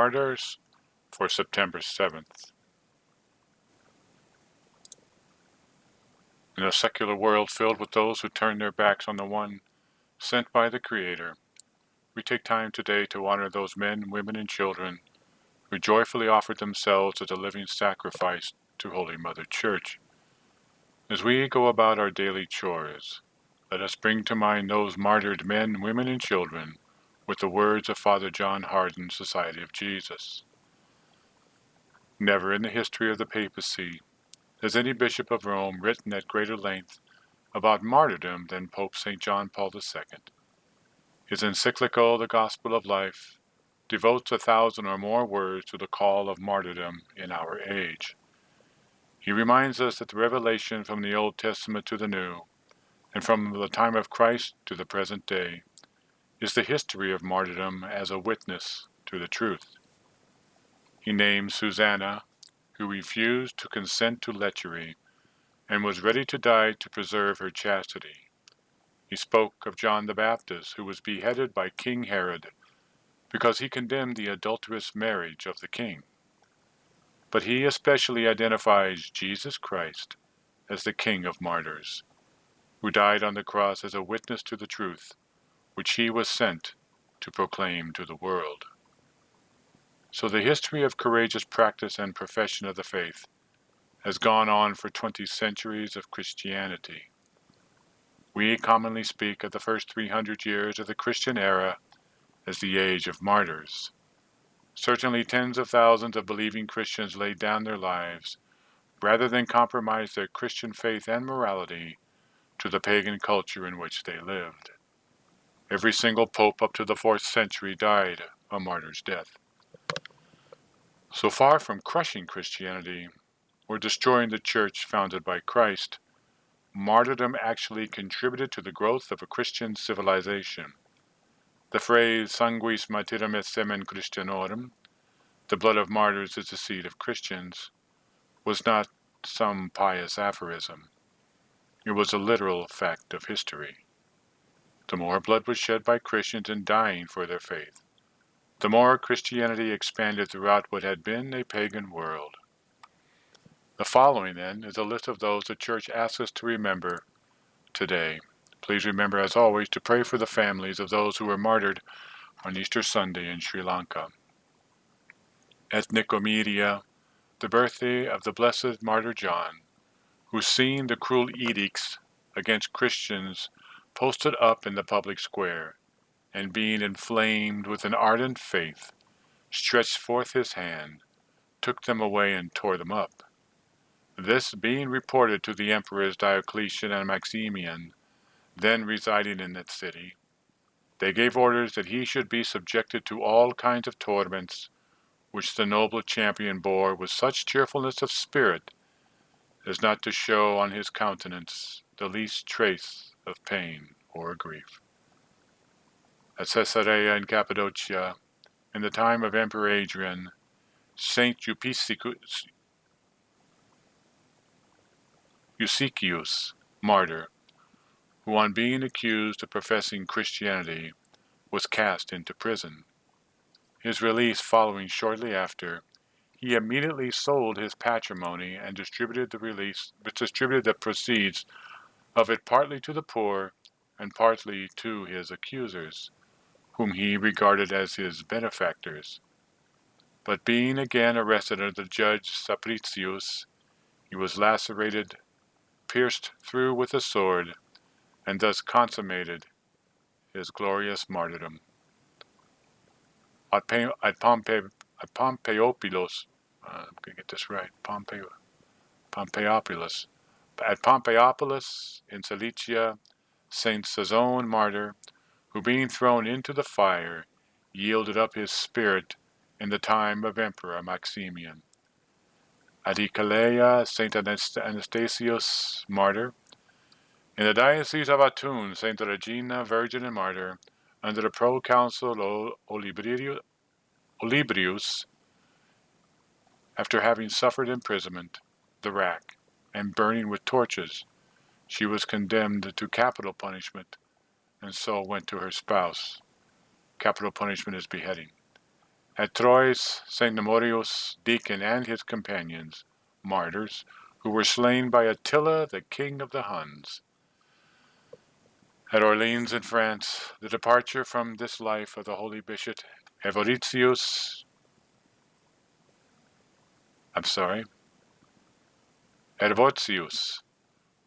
Martyrs for September 7th. In a secular world filled with those who turn their backs on the one sent by the Creator, we take time today to honor those men, women, and children who joyfully offered themselves as a living sacrifice to Holy Mother Church. As we go about our daily chores, let us bring to mind those martyred men, women, and children with the words of Father John Hardin's Society of Jesus. Never in the history of the papacy has any bishop of Rome written at greater length about martyrdom than Pope St. John Paul II. His encyclical, The Gospel of Life, devotes 1,000 or more words to the call of martyrdom in our age. He reminds us that the revelation from the Old Testament to the New, and from the time of Christ to the present day, is the history of martyrdom as a witness to the truth. He names Susanna, who refused to consent to lechery and was ready to die to preserve her chastity. He spoke of John the Baptist, who was beheaded by King Herod because he condemned the adulterous marriage of the king. But he especially identifies Jesus Christ as the King of Martyrs, who died on the cross as a witness to the truth, which he was sent to proclaim to the world. So the history of courageous practice and profession of the faith has gone on for 20 centuries of Christianity. We commonly speak of the first 300 years of the Christian era as the age of martyrs. Certainly tens of thousands of believing Christians laid down their lives rather than compromise their Christian faith and morality to the pagan culture in which they lived. Every single pope up to the 4th century died a martyr's death. So far from crushing Christianity or destroying the church founded by Christ, martyrdom actually contributed to the growth of a Christian civilization. The phrase sanguis martyrum est semen Christianorum, the blood of martyrs is the seed of Christians, was not some pious aphorism. It was a literal fact of history. The more blood was shed by Christians in dying for their faith, the more Christianity expanded throughout what had been a pagan world. The following, then, is a list of those the Church asks us to remember today. Please remember, as always, to pray for the families of those who were martyred on Easter Sunday in Sri Lanka. At Nicomedia, the birthday of the blessed martyr John, who, seeing the cruel edicts against Christians posted up in the public square, and being inflamed with an ardent faith, stretched forth his hand, took them away and tore them up. This being reported to the emperors Diocletian and Maximian, then residing in that city, they gave orders that he should be subjected to all kinds of torments, which the noble champion bore with such cheerfulness of spirit as not to show on his countenance the least trace of pain or grief. At Caesarea in Cappadocia, in the time of Emperor Adrian, Saint Eusechius, martyr, who on being accused of professing Christianity was cast into prison. His release following shortly after, he immediately sold his patrimony and distributed the proceeds of it partly to the poor and partly to his accusers, whom he regarded as his benefactors. But being again arrested under Judge Sapricius, he was lacerated, pierced through with a sword, and thus consummated his glorious martyrdom. At Pompeiopolis, I'm going to get this right, Pompeiopolis. At Pompeiopolis in Cilicia, Saint Sazone, martyr, who being thrown into the fire, yielded up his spirit in the time of Emperor Maximian. At Icalea, Saint Anastasius, martyr. In the Diocese of Autun, Saint Regina, virgin and martyr, under the proconsul Olybrius, after having suffered imprisonment, the rack, and burning with torches, she was condemned to capital punishment, and so went to her spouse. Capital punishment is beheading. At Troyes, St. Nemorius, deacon, and his companions, martyrs, who were slain by Attila, the king of the Huns. At Orleans in France, the departure from this life of the holy bishop Evoritius, Edvotius.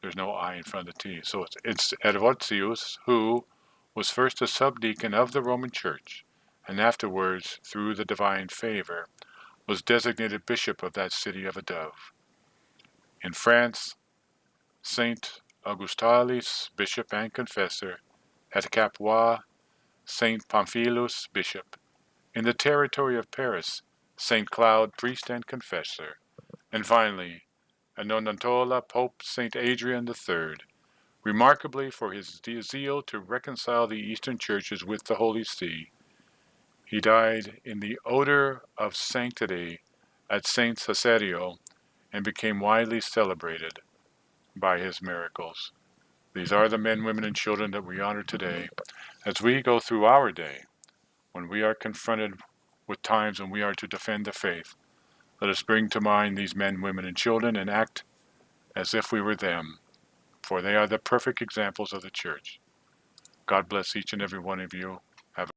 There's no I in front of the T, so it's Edvotius, who was first a subdeacon of the Roman Church, and afterwards, through the divine favor, was designated bishop of that city of a dove. In France, Saint Augustalis, bishop and confessor. At Capua, Saint Pamphilus, bishop. In the territory of Paris, Saint Cloud, priest and confessor. And finally, at Nonantola, Pope Saint Adrian III, remarkably for his zeal to reconcile the Eastern churches with the Holy See. He died in the odor of sanctity at Saint Casario and became widely celebrated by his miracles. These are the men, women, and children that we honor today. As we go through our day, when we are confronted with times when we are to defend the faith, let us bring to mind these men, women, and children and act as if we were them, for they are the perfect examples of the church. God bless each and every one of you. Have